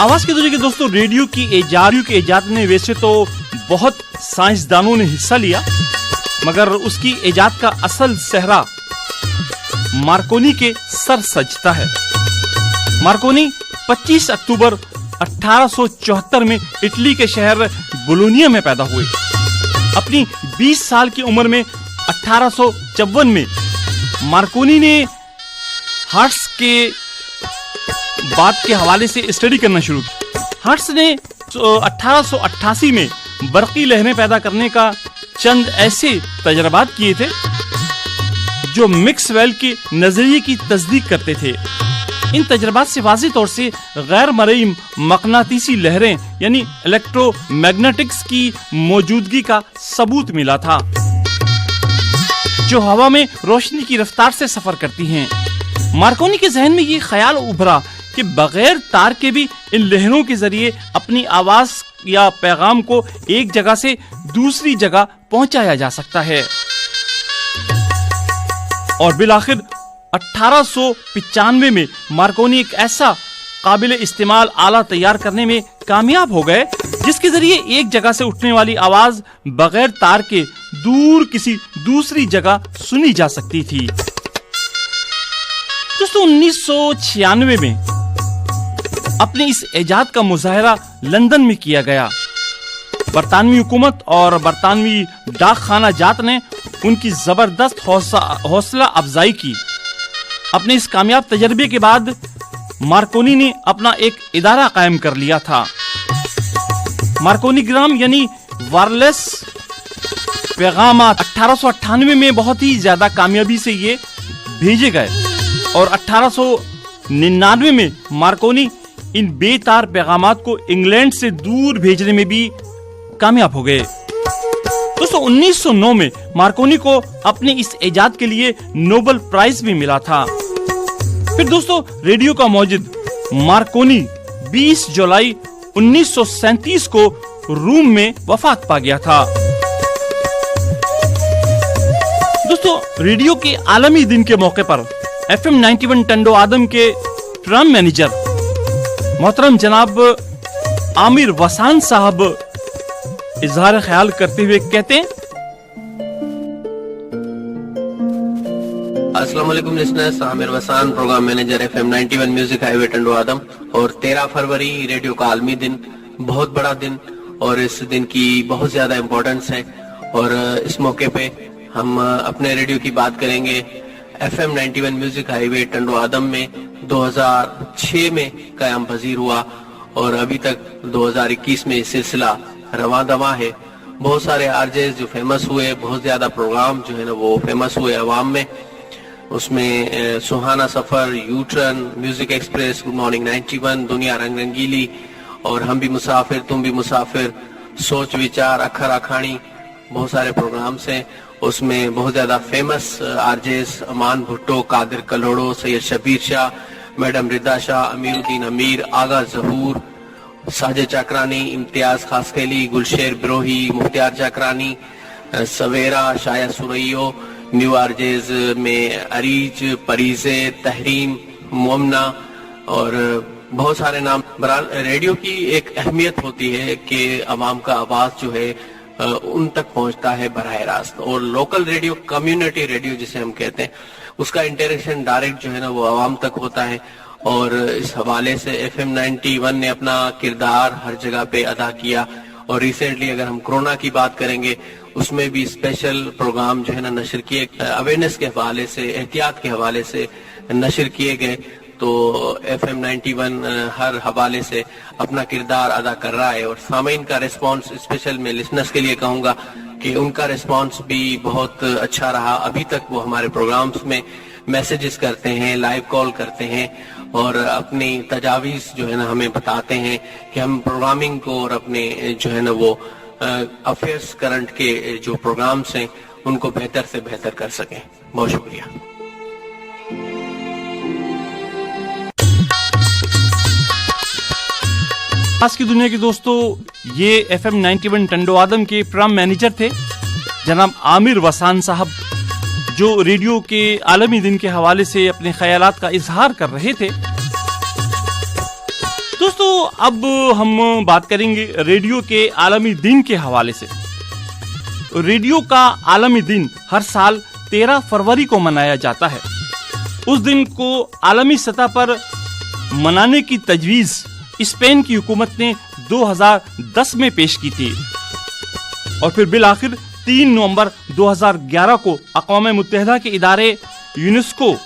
आवाज की दुनिया के दोस्तों, रेडियो की इजाद में वैसे तो बहुत साइंसदानों ने हिस्सा लिया, मगर उसकी इजाद का असल सेहरा मार्कोनी के सर सजता है। मार्कोनी 25 अक्टूबर 1874 में इटली के शहर बोलोनिया में पैदा हुए। अपनी 20 साल की उम्र में 1854 में मार्कोनी ने हर्ट्ज के बात के हवाले से स्टडी करना शुरू की। हर्ट्ज ने 1888 में बरकी लहरें पैदा करने का चंद ऐसे तजर्बात किए थे जो मैक्सवेल के नजरिए की तस्दीक करते थे। इन तजर्बात से वाज़ेह तौर से गैर मरई मकनातीसी लहरें यानी इलेक्ट्रोमैग्नेटिक्स की मौजूदगी का सबूत मिला था, जो हवा में रोशनी की रफ्तार से सफर करती हैं। मार्कोनी के जहन में ये ख्याल उभरा कि बगैर तार के भी इन लहरों के जरिए अपनी आवाज या पैगाम को एक जगह से दूसरी जगह पहुंचाया जा सकता है। और बिलाखिर 1895 में मार्कोनी एक ऐसा काबिल इस्तेमाल आला तैयार करने में कामयाब हो गए जिसके जरिए एक जगह से उठने वाली आवाज बगैर तार के दूर किसी दूसरी जगह सुनी जा सकती थी। दोस्तों 1996 में अपनी इस इजाद का मुजाहरा लंदन में किया गया। बरतानवी हुकूमत और बरतानवी डाक खाना जात ने उनकी जबरदस्त हौसला अफजाई की। अपने इस कामयाब तजर्बे के बाद मार्कोनी ने अपना एक इदारा कायम कर लिया था। मार्कोनीग्राम यानी वायरलेस पैगाम 1898 में बहुत ही ज्यादा कामयाबी से ये भेजे गए और 1899 में मार्कोनी इन बेतार पैगामात को इंग्लैंड से दूर भेजने में भी कामयाब हो गए। दोस्तों 1909 में मार्कोनी को अपनी इस इजाद के लिए नोबेल प्राइज भी मिला था। फिर दोस्तों रेडियो का मौजिद मार्कोनी 20 जुलाई 1937 को रोम में वफात पा गया था। दोस्तों रेडियो के आलमी दिन के मौके पर FM 91 टंडो आदम के प्रोग्राम मैनेजर मोहतरम जनाब आमिर वसान साहब इजहार ख्याल करते हुए कहते हैं, अस्सलाम वालेकुम लिसनर्स, आमिर वसान program manager FM 91 music highway Tando Adam. और 13 फरवरी रेडियो का आलमी दिन, बहुत बड़ा दिन और इस दिन की बहुत ज्यादा इम्पोर्टेंस है। और इस मौके पे हम अपने रेडियो की बात करेंगे। FM 91 म्यूजिक हाईवे टंडो आदम में 2006 में कायम पजीर हुआ और अभी तक 2021 में सिलसिला रवा दवा है। बहुत सारे आरजेस जो फेमस हुए, बहुत ज्यादा प्रोग्राम जो है ना वो फेमस हुए अवाम में। उसमें सुहाना सफर, U turn, music express, good morning 91, दुनिया रंग रंगीली और हम भी मुसाफिर तुम भी मुसाफिर, सोच विचार, अखर अखानी, बहुत सारे प्रोग्राम्स हैं। उसमें बहुत ज्यादा फेमस आरजेस अमान भुट्टो, कादिर कलोड़ो, सैयद शबीर शाह, मैडम रिदा शाह, अमीरुद्दीन अमीर, आगा जहूर, साजिद चाकरानी, इम्तियाज खासखेली, गुलशेर बिरोही, मुख्तियार चाकरानी, सवेरा, शाया सुरैयो, न्यू आरजेज में अरीज, परीजे, तहरीम, मोमना और बहुत सारे नाम। रेडियो की एक अहमियत होती है कि अवाम का आवाज जो है उन तक पहुंचता है बराह रास्त। और लोकल रेडियो, कम्युनिटी रेडियो जिसे हम कहते हैं, उसका इंटरेक्शन डायरेक्ट जो है ना वो आवाम तक होता है। और इस हवाले से FM 91 ने अपना किरदार हर जगह पे अदा किया। और रिसेंटली अगर हम कोरोना की बात करेंगे, उसमें भी स्पेशल प्रोग्राम जो है ना नशर किए, अवेयरनेस के हवाले से, एहतियात के हवाले से नशर किए गए। तो FM 91 हर हवाले से अपना किरदार अदा कर रहा है। और सामीन का रिस्पांस, स्पेशल मैं लिसनर्स के लिए कहूंगा कि उनका रिस्पांस भी बहुत अच्छा रहा। अभी तक वो हमारे प्रोग्राम्स में मैसेजेस करते हैं, लाइव कॉल करते हैं और अपनी तजावीज जो है ना हमें बताते हैं कि हम प्रोग्रामिंग को और अपने जो है ना वो अफेयर्स करंट के जो प्रोग्राम्स हैं उनको बेहतर से बेहतर कर सकें। बहुत शुक्रिया। आज की दुनिया के दोस्तों, ये FM 91 टंडो आदम के प्रोग्राम मैनेजर थे जनाब आमिर वसान साहब, जो रेडियो के आलमी दिन के हवाले से अपने ख्यालात का इजहार कर रहे थे। दोस्तों दोस्तों अब हम बात करेंगे रेडियो के आलमी दिन के हवाले से। रेडियो का आलमी दिन हर साल 13 फरवरी को मनाया जाता है। उस दिन को आलमी सतह पर मनाने की तजवीज़ स्पेन की हुकूमत ने 2010 में पेश की थी और फिर बिल आखिर 3 नवंबर 2011 को अक़वाम मुत्तहिदा के इदारे यूनेस्को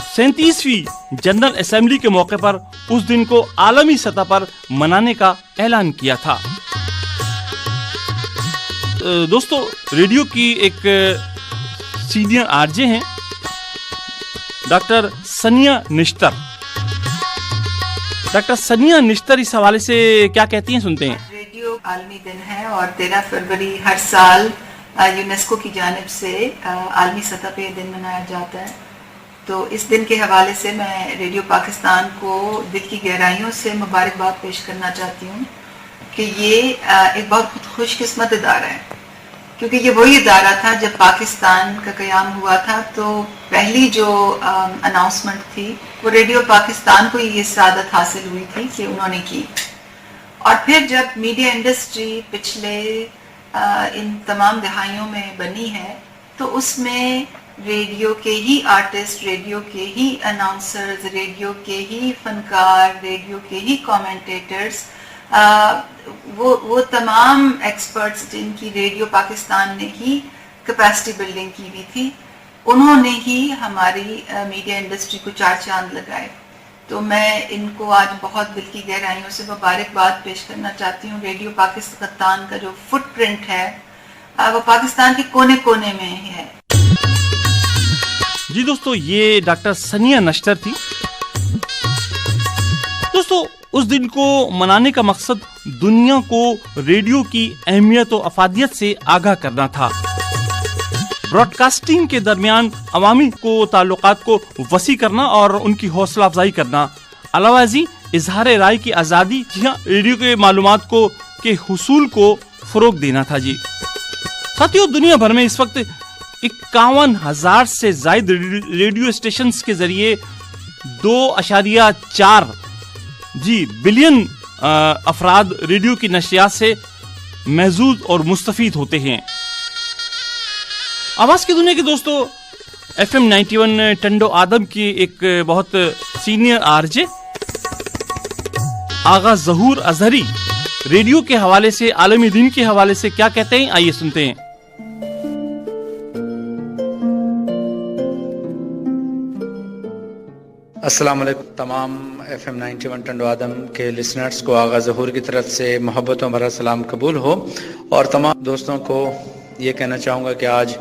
37वीं जनरल असेंबली के मौके पर उस दिन को आलमी सतह पर मनाने का ऐलान किया था। दोस्तों रेडियो की एक सीनियर आरजे हैं डॉक्टर सनिया निश्तर। डॉक्टर सनिया निश्तर इस हवाले से क्या कहती हैं, सुनते हैं। रेडियो आलमी दिन है और 13 फरवरी हर साल यूनेस्को की जानिब से आलमी सतह पे दिन मनाया जाता है। तो इस दिन के हवाले से मैं रेडियो पाकिस्तान को दिल की गहराइयों से मुबारकबाद पेश करना चाहती हूँ कि ये एक बहुत खुशकिस्मत इदारा है, क्योंकि ये वही इदारा था जब पाकिस्तान का क़याम हुआ था तो पहली जो अनाउंसमेंट थी वो रेडियो पाकिस्तान को ये सादत हासिल हुई थी कि उन्होंने की। और फिर जब मीडिया इंडस्ट्री पिछले इन तमाम दहाइयों में बनी है तो उसमें रेडियो के ही आर्टिस्ट, रेडियो के ही अनाउंसर्स, रेडियो के ही फनकार, रेडियो के ही कमेंटेटर्स, वो तमाम एक्सपर्ट्स जिनकी रेडियो पाकिस्तान ने ही कैपेसिटी बिल्डिंग की हुई थी, उन्होंने ही हमारी मीडिया इंडस्ट्री को 4 चांद लगाए। तो मैं इनको आज बहुत दिल की गहराइयों से मुबारकबाद पेश करना चाहती हूँ। रेडियो पाकिस्तान का जो फुटप्रिंट है वो पाकिस्तान के कोने कोने में है। जी दोस्तों, ये डॉक्टर सनिया निश्तर थी। दोस्तों उस दिन को मनाने का मकसद दुनिया को रेडियो की अहमियत और अफादियत से आगाह करना था। ब्रॉडकास्टिंग के दरमियान अवामी को ताल्लुकात को वसी करना और उनकी हौसला अफजाई करना, अलावा इजहार राय की आज़ादी, रेडियो के मालूमात को के हुसूल को फरोग देना था। जी साथियों, दुनिया भर में इस वक्त 51,000 से ज्यादा रेडियो स्टेशन के जरिए 2.4 बिलियन अफराद रेडियो की नशियात से महजूज और मुस्तफीद होते हैं। आवाज की दुनिया के दोस्तों FM 91 टंडो आदम की एक बहुत सीनियर आरजे आगा ज़हूर अजहरी रेडियो के हवाले से, आलमी दिन के हवाले से क्या कहते हैं, आइए सुनते हैं। अस्सलाम वालेकुम। तमाम FM 91 टंडो आदम के लिसनर्स को आगा ज़हूर की तरफ से मोहब्बतों भरा सलाम कबूल हो। और तमाम दोस्तों को ये कहना चाहूँगा कि आज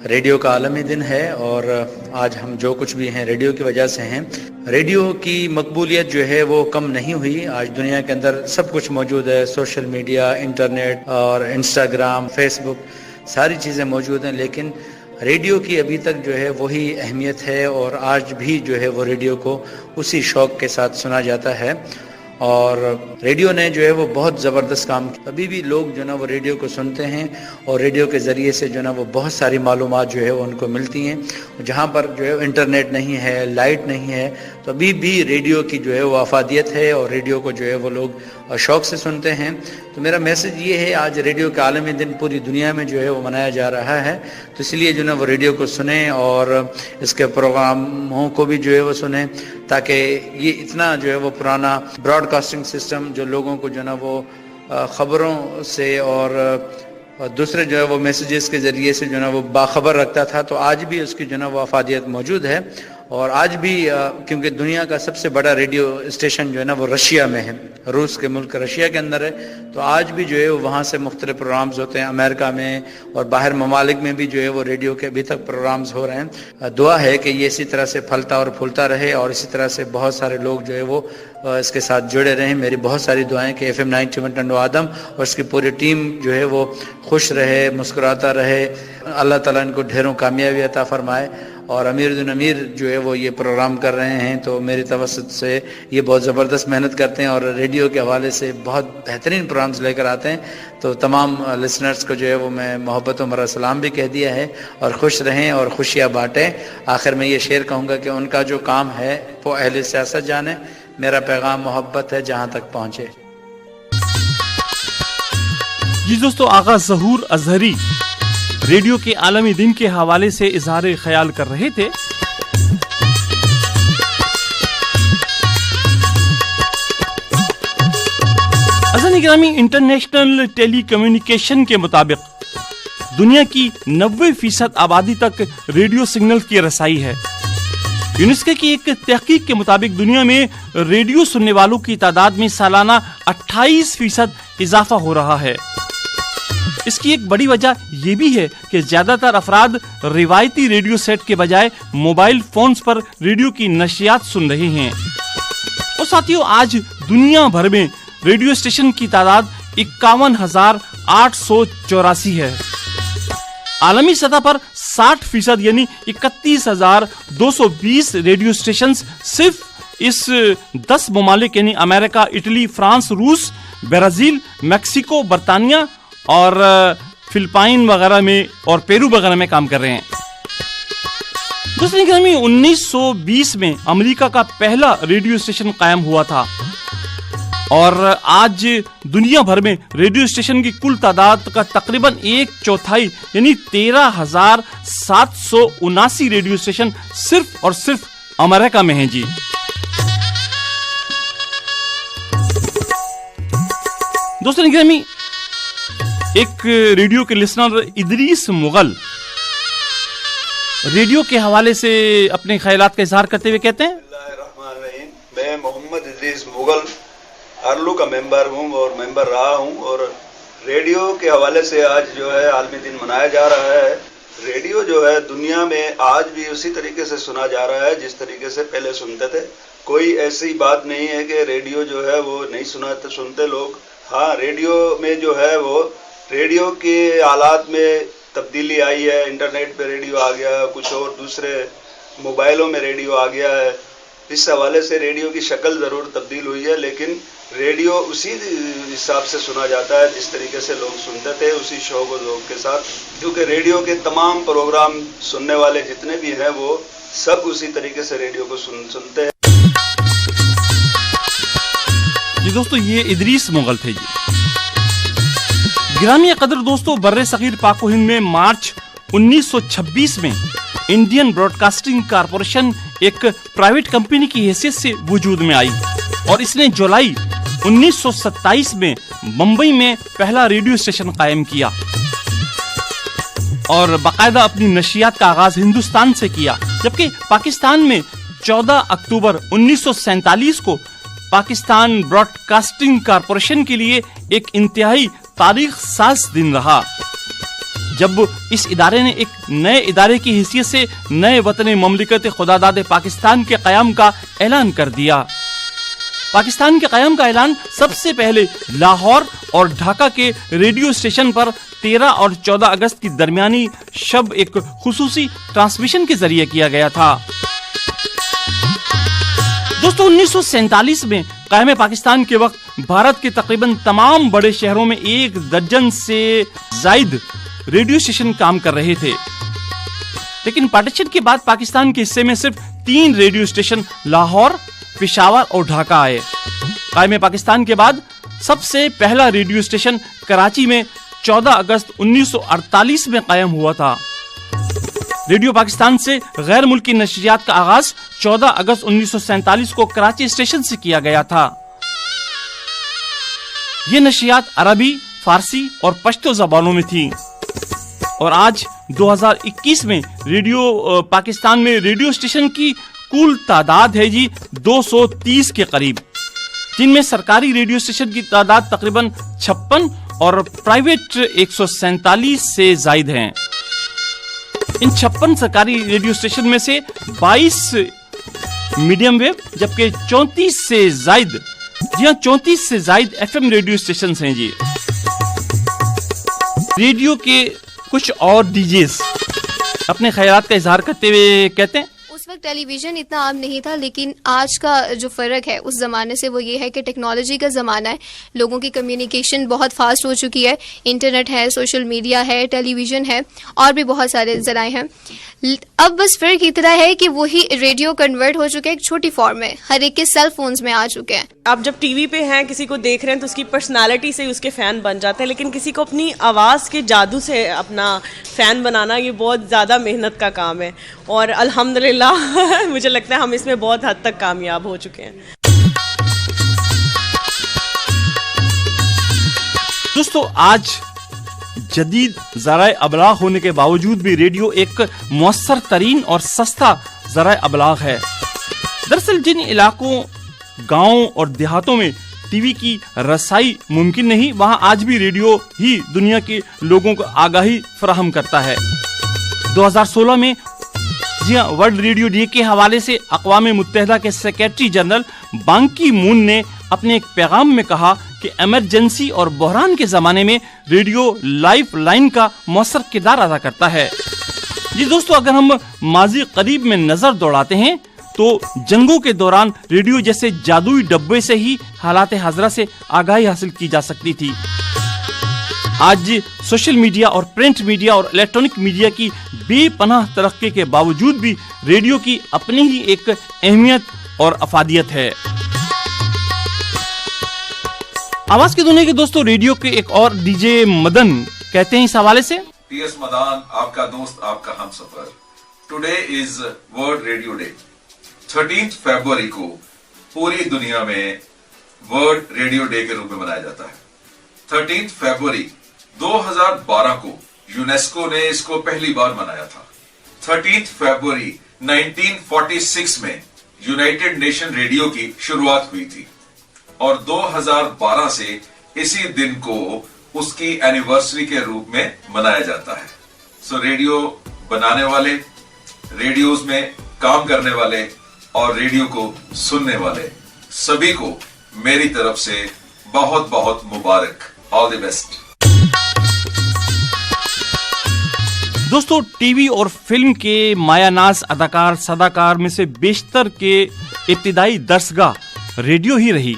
रेडियो का आलमी दिन है और आज हम जो कुछ भी हैं रेडियो की वजह से हैं। रेडियो की मकबूलियत जो है वो कम नहीं हुई। आज दुनिया के अंदर सब कुछ मौजूद है, सोशल मीडिया, इंटरनेट और इंस्टाग्राम, फेसबुक, सारी चीज़ें मौजूद हैं, लेकिन रेडियो की अभी तक जो है वही अहमियत है और आज भी जो है वो रेडियो को उसी शौक़ के साथ सुना जाता है। और रेडियो ने जो है वो बहुत ज़बरदस्त काम किया। अभी भी लोग जो ना वो रेडियो को सुनते हैं और रेडियो के ज़रिए से जो ना वो बहुत सारी मालूमात जो है वो उनको मिलती हैं। जहाँ पर जो है इंटरनेट नहीं है, लाइट नहीं है, तो अभी भी रेडियो की जो है वो अफादियत है और रेडियो को जो है वो लोग शौक़ से सुनते हैं। तो मेरा मैसेज ये है, आज रेडियो का आलमी दिन पूरी दुनिया में जो है वो मनाया जा रहा है, तो इसलिए जो ना वो रेडियो को सुने और इसके प्रोग्रामों को भी जो है वो सुने, ताकि ये इतना जो है वो पुराना ब्रॉडकास्टिंग सिस्टम जो लोगों को जो ना वो ख़बरों से और दूसरे जो है वो मैसेजेस के ज़रिए से जो ना वो बाखबर रखता था, तो आज भी उसकी जो ना वो अफादियत मौजूद है। और आज भी क्योंकि दुनिया का सबसे बड़ा रेडियो स्टेशन जो है ना वो रशिया में है, रूस के मुल्क रशिया के अंदर है, तो आज भी जो है वहाँ से मुख्तलिफ प्रोग्राम्स होते हैं। अमेरिका में और बाहर ममालिक में भी जो है वो रेडियो के अभी तक प्रोग्राम्स हो रहे हैं। दुआ है कि ये इसी तरह से फलता और फूलता रहे और इसी तरह से बहुत सारे लोग जो है वो इसके साथ जुड़े रहें। मेरी बहुत सारी दुआएं कि FM 91 टंडो आदम और इसकी पूरी टीम जो है वो खुश रहे, मुस्कुराता रहे, अल्लाह ताला इनको ढेरों कामयाबी अता फरमाए। और अमीर जो है वो ये प्रोग्राम कर रहे हैं, तो मेरी तवस्सुत से ये बहुत ज़बरदस्त मेहनत करते हैं और रेडियो के हवाले से बहुत बेहतरीन प्रोग्राम्स लेकर आते हैं। तो तमाम लिसनर्स को जो है वो मैं मोहब्बतों भरा सलाम भी कह दिया है और खुश रहें और खुशियाँ बाँटें। आखिर में ये शेर कहूँगा कि उनका जो काम है वो अहले सियासत जाने, मेरा पैगाम मोहब्बत है जहाँ तक पहुँचे। جی دوستو، آغا ظہور اظہری ریڈیو کے عالمی دن کے حوالے سے اظہار خیال کر رہے تھے. عزیزان گرامی، انٹرنیشنل ٹیلی کمیونیکیشن کے مطابق دنیا کی 90% آبادی تک ریڈیو سگنل کی رسائی ہے. یونیسکو کی ایک تحقیق کے مطابق دنیا میں ریڈیو سننے والوں کی تعداد میں سالانہ 28% اضافہ ہو رہا ہے. اس کی ایک بڑی وجہ یہ بھی ہے کہ زیادہ تر افراد روایتی ریڈیو سیٹ کے بجائے موبائل فونز پر ریڈیو کی نشریات سن رہے ہیں. اور ساتھیوں، آج دنیا بھر میں ریڈیو اسٹیشن کی تعداد 51,884 ہے. عالمی سطح پر 60% یعنی 31,220 ریڈیو اسٹیشنز صرف اس 10 ممالک یعنی امریکہ، اٹلی، فرانس، روس، برازیل، میکسیکو، برطانیہ اور فلپائن وغیرہ میں اور پیرو وغیرہ میں کام کر رہے ہیں. دوسری گرامی، 1920 میں امریکہ کا پہلا ریڈیو اسٹیشن قائم ہوا تھا اور آج دنیا بھر میں ریڈیو اسٹیشن کی کل تعداد کا تقریباً 1/4 یعنی 13,779 ریڈیو اسٹیشن صرف اور صرف امریکہ میں ہیں. جی دوستو گرامی، ایک ریڈیو کے لسنر ادریس مغل ریڈیو کے حوالے سے اپنے خیالات کا اظہار کرتے ہوئے کہتے ہیں: میں محمد ادریس مغل ارلو کا ممبر ہوں اور ممبر رہا ہوں، اور ریڈیو کے حوالے سے آج جو ہے عالمی دن منایا جا رہا ہے. ریڈیو جو ہے دنیا میں آج بھی اسی طریقے سے سنا جا رہا ہے جس طریقے سے پہلے سنتے تھے. کوئی ایسی بات نہیں ہے کہ ریڈیو جو ہے وہ نہیں سنتے لوگ. ہاں، ریڈیو میں جو ہے وہ ریڈیو کے آلات میں تبدیلی آئی ہے. انٹرنیٹ پہ ریڈیو آ گیا ہے، کچھ اور دوسرے موبائلوں میں ریڈیو آ گیا ہے. اس حوالے سے ریڈیو کی شکل ضرور تبدیل ہوئی ہے، لیکن ریڈیو اسی حساب سے سنا جاتا ہے جس طریقے سے لوگ سنتے تھے، اسی شوق و ذوق کے ساتھ. کیونکہ ریڈیو کے تمام پروگرام سننے والے جتنے بھی ہیں وہ سب اسی طریقے سے ریڈیو کو سنتے ہیں. جی دوستو، یہ ادریس مغل تھے. جی گرامی قدر دوستو، بر صغیر پاک و ہند میں مارچ 1926 میں انڈین براڈ کاسٹنگ کارپوریشن ایک پرائیویٹ کمپنی کی حیثیت سے وجود میں آئی اور اس نے جولائی 1927 میں ممبئی میں پہلا ریڈیو اسٹیشن قائم کیا اور باقاعدہ اپنی نشریات کا آغاز ہندوستان سے کیا. جبکہ پاکستان میں 14 اکتوبر 1947 کو پاکستان براڈ کاسٹنگ کارپوریشن کے لیے ایک انتہائی تاریخ ساز دن رہا، جب اس ادارے نے ایک نئے ادارے کی حیثیت سے نئے وطن مملکت خداداد پاکستان کے قیام کا اعلان کر دیا. پاکستان کے قیام کا اعلان سب سے پہلے لاہور اور ڈھاکہ کے ریڈیو اسٹیشن پر 13 اور 14 اگست کی درمیانی شب ایک خصوصی ٹرانسمیشن کے ذریعے کیا گیا تھا. دوستو 1947 میں قیام پاکستان کے وقت بھارت کے تقریباً تمام بڑے شہروں میں 1 درجن سے زائد ریڈیو اسٹیشن کام کر رہے تھے، لیکن پارٹیشن کے بعد پاکستان کے حصے میں صرف 3 ریڈیو اسٹیشن لاہور، پشاور اور ڈھاکہ آئے. قائم پاکستان کے بعد سب سے پہلا ریڈیو اسٹیشن کراچی میں 14 اگست 1948 میں قائم ہوا تھا. ریڈیو پاکستان سے غیر ملکی نشریات کا آغاز 14 اگست 1947 کو کراچی اسٹیشن سے کیا گیا تھا. یہ نشریات عربی، فارسی اور پشتو زبانوں میں تھیں اور آج 2021 میں ریڈیو پاکستان میں ریڈیو اسٹیشن کی کل تعداد ہے 230 کے قریب، جن میں سرکاری ریڈیو اسٹیشن کی تعداد تقریباً 56 اور پرائیویٹ 147 سے زائد ہیں. ان 56 سرکاری ریڈیو اسٹیشن میں سے 22 میڈیم ویو جبکہ 34 سے زائد ایف ایم ریڈیو اسٹیشنز ہیں. جی ریڈیو کے کچھ اور ڈی جیز اپنے خیالات کا اظہار کرتے ہوئے کہتے ہیں: اس اس وقت ٹیلی ویژن اتنا عام نہیں تھا، لیکن آج کا جو فرق ہے اس زمانے سے وہ یہ ہے کہ ٹیکنالوجی کا زمانہ ہے، لوگوں کی کمیونیکیشن بہت فاسٹ ہو چکی ہے، انٹرنیٹ ہے، سوشل میڈیا ہے، ٹیلی ویژن ہے، اور بھی بہت سارے ذرائع ہیں. اب بس فرق اتنا ہے کہ وہی ریڈیو کنورٹ ہو چکے ایک چھوٹی فارم میں، ہر ایک کے سیل فونز میں آ چکے ہیں. آپ جب ٹی وی پہ ہیں کسی کو دیکھ رہے ہیں تو اس کی پرسنالٹی سے اس کے فین بن جاتے ہیں، لیکن کسی کو اپنی آواز کے جادو سے اپنا فین بنانا یہ بہت زیادہ محنت کا کام ہے، اور الحمدللہ مجھے لگتا ہے ہم اس میں بہت حد تک کامیاب ہو چکے ہیں. دوستو، آج جدید ذرائع ابلاغ ہونے کے باوجود بھی ریڈیو ایک مؤثر ترین اور سستا ذرائع ابلاغ ہے. دراصل جن علاقوں، گاؤں اور دیہاتوں میں ٹی وی کی رسائی ممکن نہیں، وہاں آج بھی ریڈیو ہی دنیا کے لوگوں کو آگاہی فراہم کرتا ہے. 2016 میں جی ہاں، ورلڈ ریڈیو ڈے کے حوالے سے اقوام متحدہ کے سیکریٹری جنرل بان کی مون نے اپنے ایک پیغام میں کہا کہ ایمرجنسی اور بحران کے زمانے میں ریڈیو لائف لائن کا مؤثر کردار ادا کرتا ہے. جی دوستو، اگر ہم ماضی قریب میں نظر دوڑاتے ہیں تو جنگوں کے دوران ریڈیو جیسے جادوئی ڈبے سے ہی حالات حاضرہ سے آگاہی حاصل کی جا سکتی تھی. آج سوشل میڈیا اور پرنٹ میڈیا اور الیکٹرانک میڈیا کی بے پناہ ترقی کے باوجود بھی ریڈیو کی اپنی ہی ایک اہمیت اور افادیت ہے. آواز کی دنیا کے دوستو، ریڈیو کے ایک اور ڈی جے مدن کہتے ہیں اس حوالے سے، ٹی ایس مدان آپ کا دوست، آپ کا ہم سفر. Today is world radio day. 13 فروری کو پوری دنیا میں ورلڈ ریڈیو ڈے کے روپ میں منایا جاتا ہے. 13 فروری 2012 کو یونیسکو نے اس کو پہلی بار منایا تھا. 13 فروری 1946 میں یونائٹڈ نیشن ریڈیو کی شروعات ہوئی تھی، اور 2012 سے اسی دن کو اس کی اینیورسری کے روپ میں منایا جاتا ہے. سو ریڈیو بنانے والے، ریڈیوز میں کام کرنے والے اور ریڈیو کو سننے والے سبھی کو میری طرف سے بہت بہت مبارک. آل دی بیسٹ. دوستو، ٹی وی اور فلم کے مایہ ناز اداکار صداکار میں سے بیشتر کے ابتدائی درسگاہ ریڈیو ہی رہی.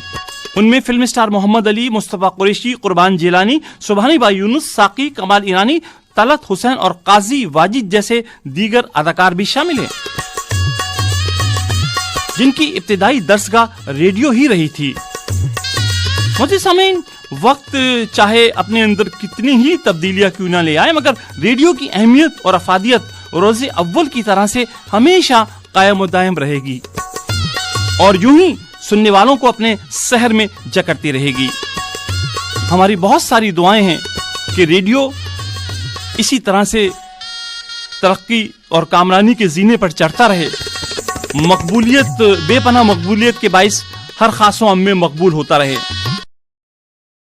ان میں فلم اسٹار محمد علی، مصطفیٰ قریشی، قربان جیلانی، سبحانی بائی یونس، ساقی، کمال ایرانی، طلعت حسین اور قاضی واجد جیسے دیگر اداکار بھی شامل ہیں، جن کی ابتدائی درسگاہ ریڈیو ہی رہی تھی. محترم سامعین، وقت چاہے اپنے اندر کتنی ہی تبدیلیاں کیوں نہ لے آئے، مگر ریڈیو کی اہمیت اور افادیت روز اول کی طرح سے ہمیشہ قائم و دائم رہے گی، اور یوں ہی سننے والوں کو اپنے سحر میں جکڑتی رہے گی. ہماری بہت ساری دعائیں ہیں کہ ریڈیو اسی طرح سے ترقی اور کامرانی کے زینے پر چڑھتا رہے، مقبولیت، بے پناہ مقبولیت کے باعث ہر خاص و عام میں مقبول ہوتا رہے.